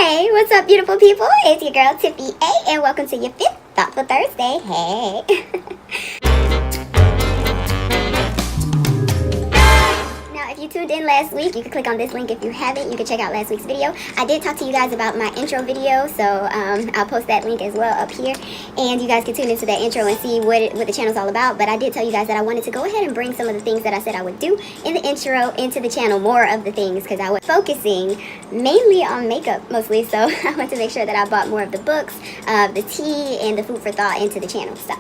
Hey, what's up, beautiful people? It's your girl, Tiffy A, and welcome to your 5th Thoughtful Thursday. Hey. Now, if you tuned in last week, you can click on this link. If you haven't, you can check out last week's video. I did talk to you guys about my intro video, so I'll post that link as well up here, and you guys can tune into that intro and see what the channel's all about. But I did tell you guys that I wanted to go ahead and bring some of the things that I said I would do in the intro into the channel, more of the things, because I was focusing mainly on makeup mostly, so I want to make sure that I bought more of the books, the tea, and the food for thought into the channel. So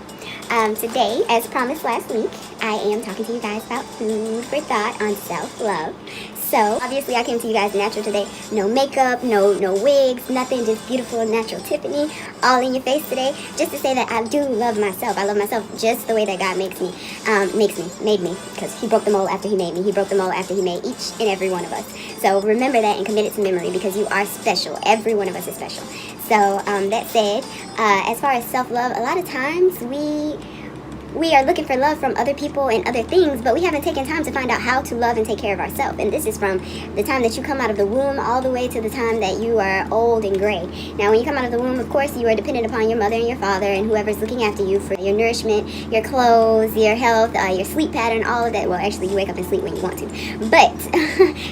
today, as promised last week, I am talking to you guys about food for thought on self-love. So obviously I came to you guys natural today. No makeup, no wigs, nothing, just beautiful natural Tiffany all in your face today, just to say that I do love myself. I love myself just the way that God made me, because he broke the mold after he made me. He broke the mold after he made each and every one of us. So remember that and commit it to memory, because you are special. Every one of us is special. So that said, as far as self-love, a lot of times we are looking for love from other people and other things, but we haven't taken time to find out how to love and take care of ourselves. And this is from the time that you come out of the womb all the way to the time that you are old and gray. Now, when you come out of the womb, of course, you are dependent upon your mother and your father and whoever's looking after you for your nourishment, your clothes, your health, your sleep pattern, all of that. Well, actually, you wake up and sleep when you want to. But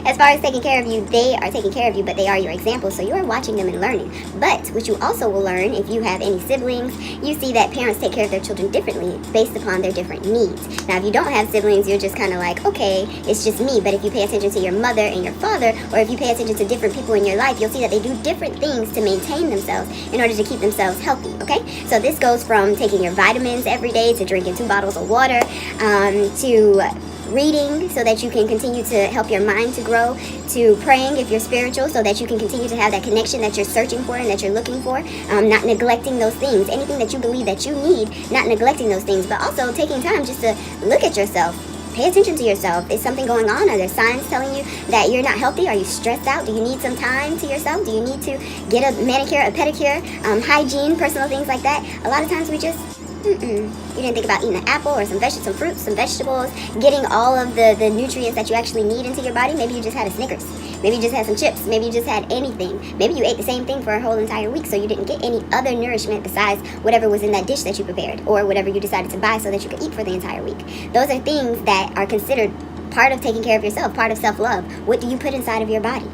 as far as taking care of you, they are taking care of you, but they are your example, so you are watching them and learning. But what you also will learn, if you have any siblings, you see that parents take care of their children differently based upon their different needs. Now, if you don't have siblings, you're just kind of like, okay, it's just me. But if you pay attention to your mother and your father, or if you pay attention to different people in your life, you'll see that they do different things to maintain themselves in order to keep themselves healthy, okay? So this goes from taking your vitamins every day, to drinking 2 bottles of water, to reading so that you can continue to help your mind to grow, to praying if you're spiritual so that you can continue to have that connection that you're searching for and that you're looking for, not neglecting those things, anything that you believe that you need, not neglecting those things, but also taking time just to look at yourself. Pay attention to yourself. Is something going on? Are there signs telling you that you're not healthy? Are you stressed out? Do you need some time to yourself? Do you need to get a manicure, a pedicure, hygiene, personal things like that? A lot of times we just you didn't think about eating an apple or some fruits, some vegetables, getting all of the nutrients that you actually need into your body. Maybe you just had a Snickers. Maybe you just had some chips. Maybe you just had anything. Maybe you ate the same thing for a whole entire week, so you didn't get any other nourishment besides whatever was in that dish that you prepared, or whatever you decided to buy so that you could eat for the entire week. Those are things that are considered part of taking care of yourself, part of self-love. What do you put inside of your body?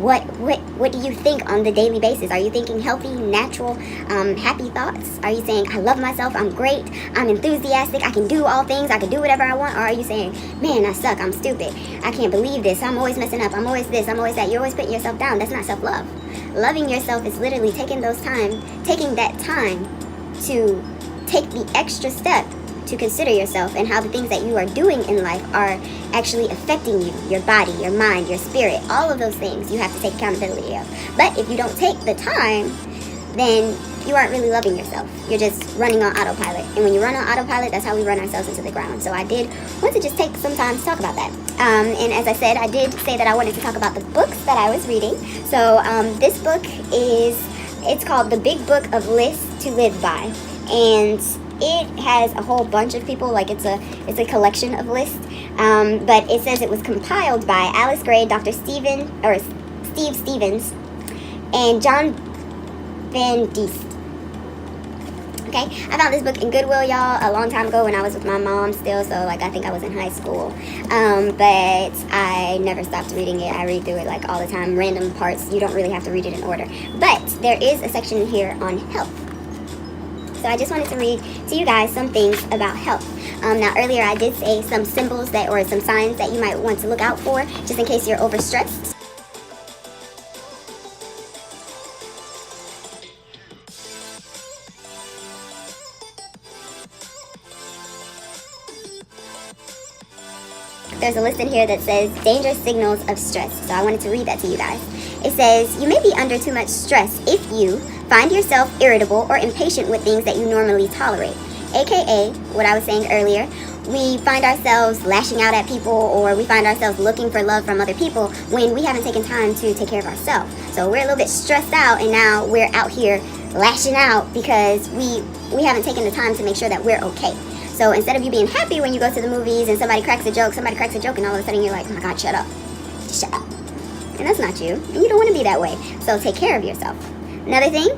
What do you think on the daily basis? Are you thinking healthy, natural, happy thoughts? Are you saying, I love myself, I'm great, I'm enthusiastic, I can do all things, I can do whatever I want? Or are you saying, man, I suck, I'm stupid, I can't believe this, I'm always messing up, I'm always this, I'm always that? You're always putting yourself down. That's not self-love. Loving yourself is literally taking that time to take the extra step to consider yourself and how the things that you are doing in life are actually affecting you, your body, your mind, your spirit. All of those things you have to take accountability of. But if you don't take the time, then you aren't really loving yourself. You're just running on autopilot. And when you run on autopilot, that's how we run ourselves into the ground. So I did want to just take some time to talk about that. And as I said, I did say that I wanted to talk about the books that I was reading. So this book it's called The Big Book of Lists to Live By. And it has a whole bunch of people, like it's a collection of lists, but it says it was compiled by Alice Gray, Dr. Steve Stevens, and John Van Diest. Okay, I found this book in Goodwill, y'all, a long time ago when I was with my mom still, so like I think I was in high school, but I never stopped reading it. I read through it like all the time, random parts. You don't really have to read it in order, but there is a section here on health. So I just wanted to read to you guys some things about health. Now, earlier I did say some symbols or some signs that you might want to look out for, just in case you're overstressed. There's a list in here that says dangerous signals of stress. So I wanted to read that to you guys. It says, you may be under too much stress if you find yourself irritable or impatient with things that you normally tolerate. AKA, what I was saying earlier, we find ourselves lashing out at people, or we find ourselves looking for love from other people when we haven't taken time to take care of ourselves. So we're a little bit stressed out, and now we're out here lashing out because we haven't taken the time to make sure that we're okay. So instead of you being happy when you go to the movies and somebody cracks a joke, and all of a sudden you're like, oh my God, shut up. Just shut up. And that's not you. And you don't want to be that way. So take care of yourself. Another thing,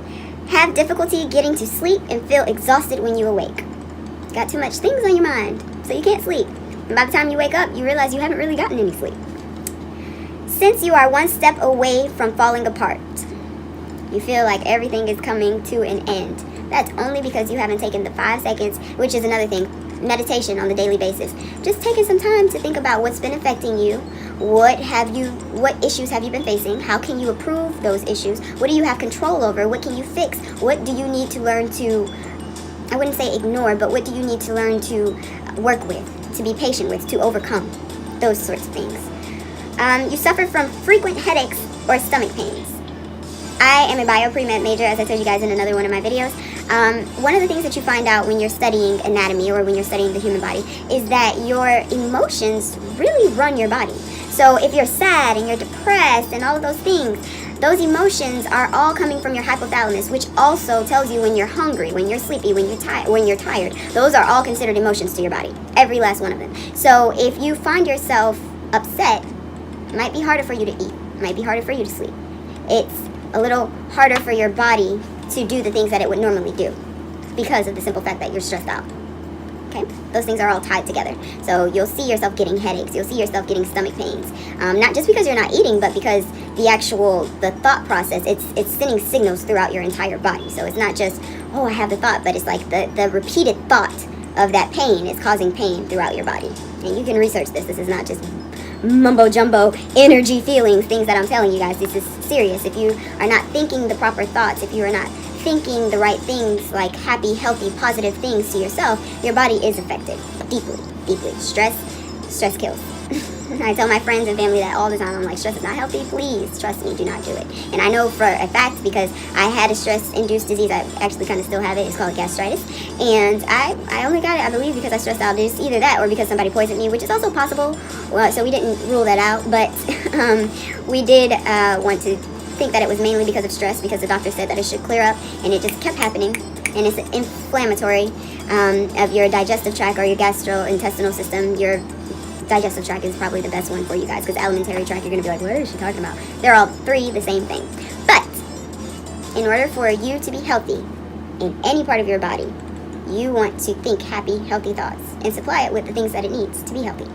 have difficulty getting to sleep and feel exhausted when you awake. Got too much things on your mind, so you can't sleep. And by the time you wake up, you realize you haven't really gotten any sleep. Since you are one step away from falling apart, you feel like everything is coming to an end. That's only because you haven't taken the 5 seconds, which is another thing, meditation on the daily basis. Just taking some time to think about what's been affecting you. What issues have you been facing? How can you improve those issues? What do you have control over? What can you fix? What do you need to learn to, I wouldn't say ignore, but what do you need to learn to work with, to be patient with, to overcome? Those sorts of things. You suffer from frequent headaches or stomach pains. I am a bio pre-med major, as I told you guys in another one of my videos. One of the things that you find out when you're studying anatomy or when you're studying the human body is that your emotions really run your body. So if you're sad and you're depressed and all of those things, those emotions are all coming from your hypothalamus, which also tells you when you're hungry, when you're sleepy, when you're tired. Those are all considered emotions to your body, every last one of them. So if you find yourself upset, it might be harder for you to eat, it might be harder for you to sleep. It's a little harder for your body to do the things that it would normally do because of the simple fact that you're stressed out. Okay? Those things are all tied together. So you'll see yourself getting headaches, you'll see yourself getting stomach pains. Not just because you're not eating, but because the thought process, it's sending signals throughout your entire body. So it's not just, oh, I have the thought, but it's like the repeated thought of that pain is causing pain throughout your body. And you can research this. This is not just mumbo jumbo energy feelings, things that I'm telling you guys. This is serious. If you are not thinking the proper thoughts, if you are not thinking the right things, like happy, healthy, positive things to yourself, your body is affected deeply. Stress kills. I tell my friends and family that all the time. I'm like, stress is not healthy. Please trust me, do not do it. And I know for a fact because I had a stress-induced disease. I actually kind of still have it. It's called gastritis. And I only got it, I believe, because I stressed out. It's either that or because somebody poisoned me, which is also possible. Well, so we didn't rule that out. But we did want to think that it was mainly because of stress, because the doctor said that it should clear up, and it just kept happening. And it's inflammatory of your digestive tract or your gastrointestinal system. Your digestive tract is probably the best one for you guys, because alimentary tract, you're going to be like, what is she talking about? They're all three the same thing. But in order for you to be healthy in any part of your body, you want to think happy, healthy thoughts and supply it with the things that it needs to be healthy.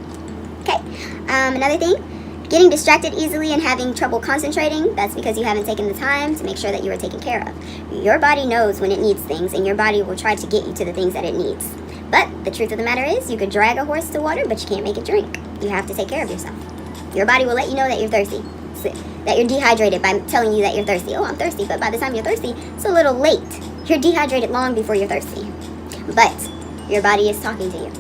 Okay, another thing, getting distracted easily and having trouble concentrating, that's because you haven't taken the time to make sure that you are taken care of. Your body knows when it needs things, and your body will try to get you to the things that it needs. But the truth of the matter is, you could drag a horse to water, but you can't make it drink. You have to take care of yourself. Your body will let you know that you're thirsty, that you're dehydrated by telling you that you're thirsty. Oh, I'm thirsty, but by the time you're thirsty, it's a little late. You're dehydrated long before you're thirsty. But your body is talking to you.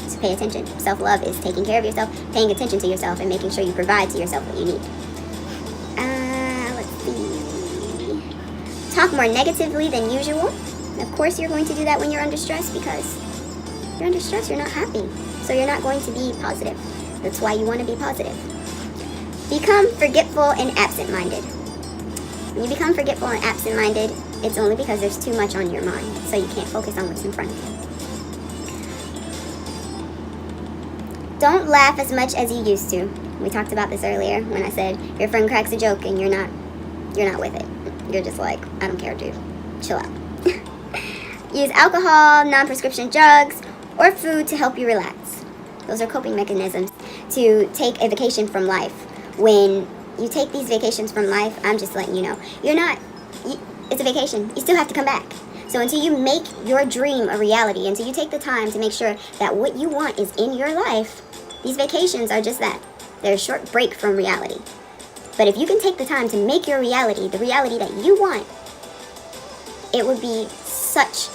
So pay attention. Self-love is taking care of yourself, paying attention to yourself, and making sure you provide to yourself what you need. Let's see. Talk more negatively than usual. Of course you're going to do that when you're under stress, because you're under stress, you're not happy. So you're not going to be positive. That's why you want to be positive. Become forgetful and absent-minded. When you become forgetful and absent-minded, it's only because there's too much on your mind, so you can't focus on what's in front of you. Don't laugh as much as you used to. We talked about this earlier when I said your friend cracks a joke and you're not with it. You're just like, I don't care, dude. Chill out. Use alcohol, non-prescription drugs, or food to help you relax. Those are coping mechanisms to take a vacation from life. When you take these vacations from life, I'm just letting you know, it's a vacation. You still have to come back. So until you make your dream a reality, until you take the time to make sure that what you want is in your life, these vacations are just that. They're a short break from reality. But if you can take the time to make your reality the reality that you want, it would be such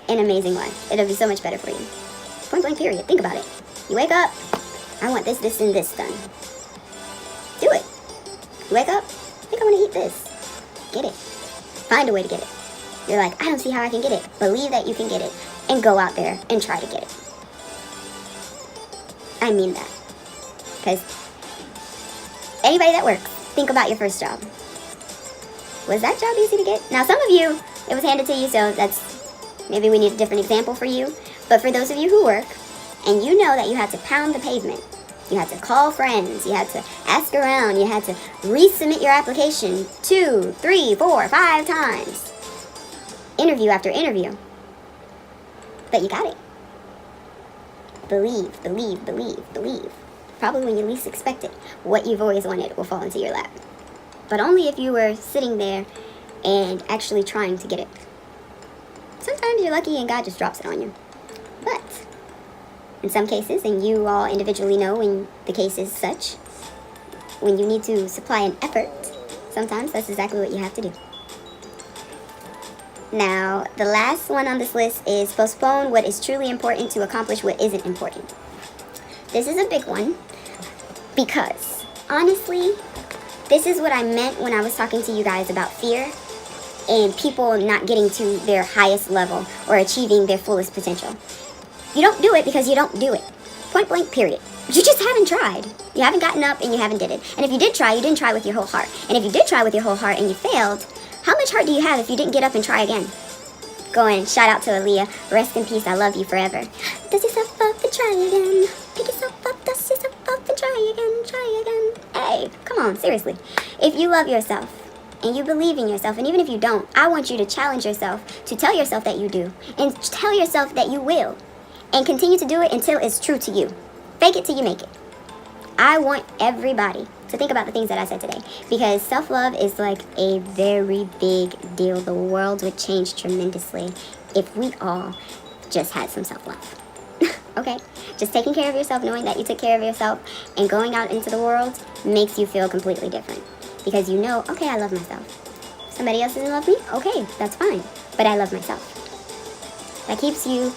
an amazing life. It'll be so much better for you. Point blank period. Think about it. You wake up, I want this, and this done. Do it. You wake up, I think I want to eat this. Get it. Find a way to get it. You're like, I don't see how I can get it. Believe that you can get it, and go out there and try to get it. I mean that. Because anybody that works, think about your first job. Was that job easy to get? Now, some of you, it was handed to you, so maybe we need a different example for you. But for those of you who work, and you know that you had to pound the pavement You had to call friends. You had to ask around. You had to resubmit your application 2, 3, 4, 5 times. Interview after interview. But you got it. Believe, believe, believe, believe. Probably when you least expect it, what you've always wanted will fall into your lap. But only if you were sitting there and actually trying to get it. Sometimes you're lucky and God just drops it on you. But in some cases, and you all individually know when the case is such, when you need to supply an effort, sometimes that's exactly what you have to do. Now, the last one on this list is postpone what is truly important to accomplish what isn't important. This is a big one because, honestly, this is what I meant when I was talking to you guys about fear and people not getting to their highest level or achieving their fullest potential. You don't do it because you don't do it. Point blank, period. You just haven't tried. You haven't gotten up and you haven't did it. And if you did try, you didn't try with your whole heart. And if you did try with your whole heart and you failed, how much heart do you have if you didn't get up and try again? Go in, shout out to Aaliyah. Rest in peace, I love you forever. Dust yourself up and try again. Pick yourself up, dust yourself up and try again, try again. Hey, come on, seriously. If you love yourself and you believe in yourself, and even if you don't, I want you to challenge yourself to tell yourself that you do. And tell yourself that you will. And continue to do it until it's true to you. Fake it till you make it. I want everybody to think about the things that I said today, because self-love is like a very big deal. The world would change tremendously if we all just had some self-love. Okay? Just taking care of yourself, knowing that you took care of yourself, and going out into the world makes you feel completely different. Because you know, okay, I love myself. Somebody else doesn't love me? Okay, that's fine. But I love myself. That keeps you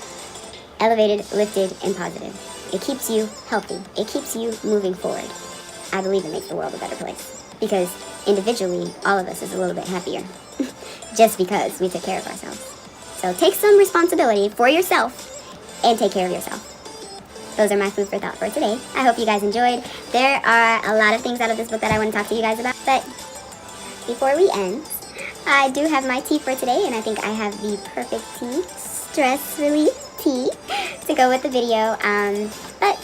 elevated, lifted, and positive. It keeps you healthy. It keeps you moving forward. I believe it makes the world a better place. Because individually, all of us is a little bit happier. Just because we took care of ourselves. So take some responsibility for yourself and take care of yourself. Those are my food for thought for today. I hope you guys enjoyed. There are a lot of things out of this book that I want to talk to you guys about. But before we end, I do have my tea for today. And I think I have the perfect tea. Stress relief tea to go with the video. But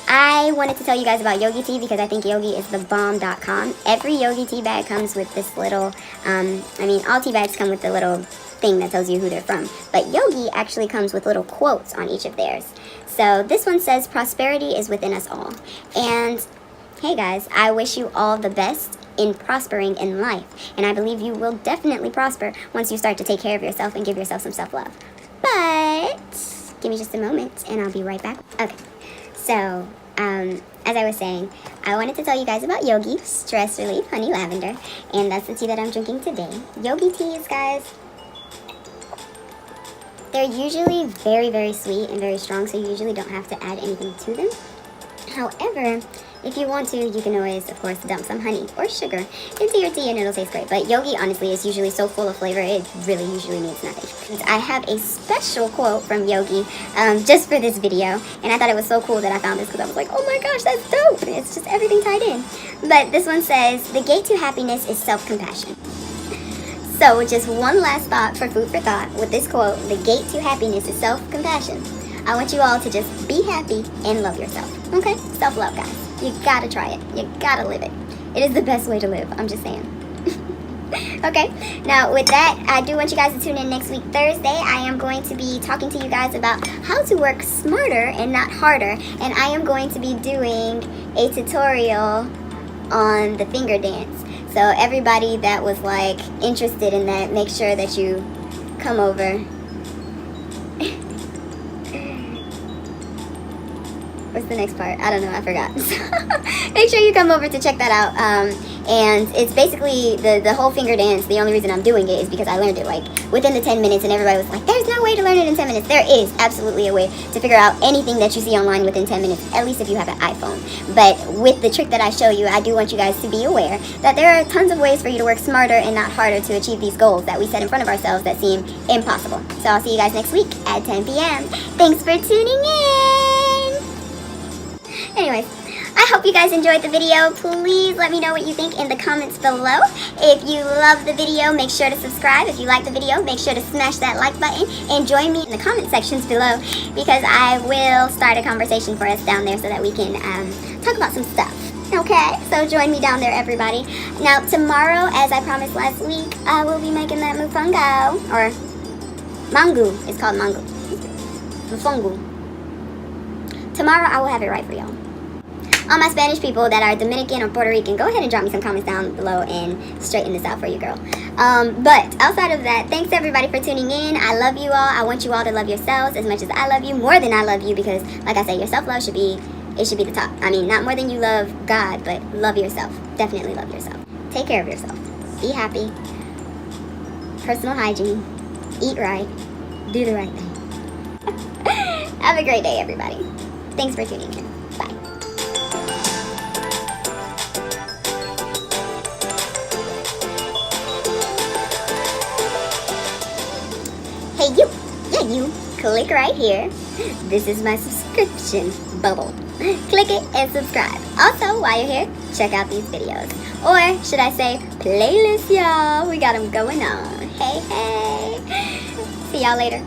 I wanted to tell you guys about Yogi tea because I think Yogi is the bomb.com. Every Yogi tea bag comes with this little, all tea bags come with the little thing that tells you who they're from. But Yogi actually comes with little quotes on each of theirs. So this one says, prosperity is within us all. And hey guys, I wish you all the best in prospering in life. And I believe you will definitely prosper once you start to take care of yourself and give yourself some self-love. But give me just a moment and I'll be right back. Okay, so as I was saying, I wanted to tell you guys about Yogi, Stress Relief Honey Lavender, and that's the tea that I'm drinking today. Yogi teas, guys, they're usually very, very sweet and very strong, so you usually don't have to add anything to them. However, if you want to, you can always, of course, dump some honey or sugar into your tea and it'll taste great. But Yogi, honestly, is usually so full of flavor, it really usually means nothing. I have a special quote from Yogi just for this video. And I thought it was so cool that I found this because I was like, oh my gosh, that's dope. It's just everything tied in. But this one says, the gate to happiness is self-compassion. So just one last thought for food for thought with this quote, the gate to happiness is self-compassion. I want you all to just be happy and love yourself. Okay? Self-love, guys. You gotta try it. You gotta live it. It is the best way to live. I'm just saying. Okay? Now, with that, I do want you guys to tune in next week, Thursday. I am going to be talking to you guys about how to work smarter and not harder. And I am going to be doing a tutorial on the finger dance. So everybody that was, like, interested in that, make sure that you come over. What's the next part? I don't know. I forgot. Make sure you come over to check that out. And it's basically the whole finger dance. The only reason I'm doing it is because I learned it like within the 10 minutes and everybody was like, there's no way to learn it in 10 minutes. There is absolutely a way to figure out anything that you see online within 10 minutes, at least if you have an iPhone. But with the trick that I show you, I do want you guys to be aware that there are tons of ways for you to work smarter and not harder to achieve these goals that we set in front of ourselves that seem impossible. So I'll see you guys next week at 10 p.m. Thanks for tuning in. Anyways, I hope you guys enjoyed the video. Please let me know what you think in the comments below. If you love the video, make sure to subscribe. If you like the video, make sure to smash that like button and join me in the comment sections below because I will start a conversation for us down there so that we can talk about some stuff. Okay, so join me down there, everybody. Now, tomorrow, as I promised last week, I will be making that mofongo, or mango. It's called mango. Mofongo. Tomorrow, I will have it right for y'all. All my Spanish people that are Dominican or Puerto Rican, go ahead and drop me some comments down below and straighten this out for you, girl. But outside of that, thanks everybody for tuning in. I love you all. I want you all to love yourselves as much as I love you, more than I love you, because like I said, your self-love should be the top. I mean, not more than you love God, but love yourself. Definitely love yourself. Take care of yourself. Be happy. Personal hygiene. Eat right. Do the right thing. Have a great day, everybody. Thanks for tuning in. Bye. Hey you, yeah you, click right here. This is my subscription bubble. Click it and subscribe. Also, while you're here, check out these videos. Or should I say playlists, y'all. We got them going on. Hey, hey. See y'all later.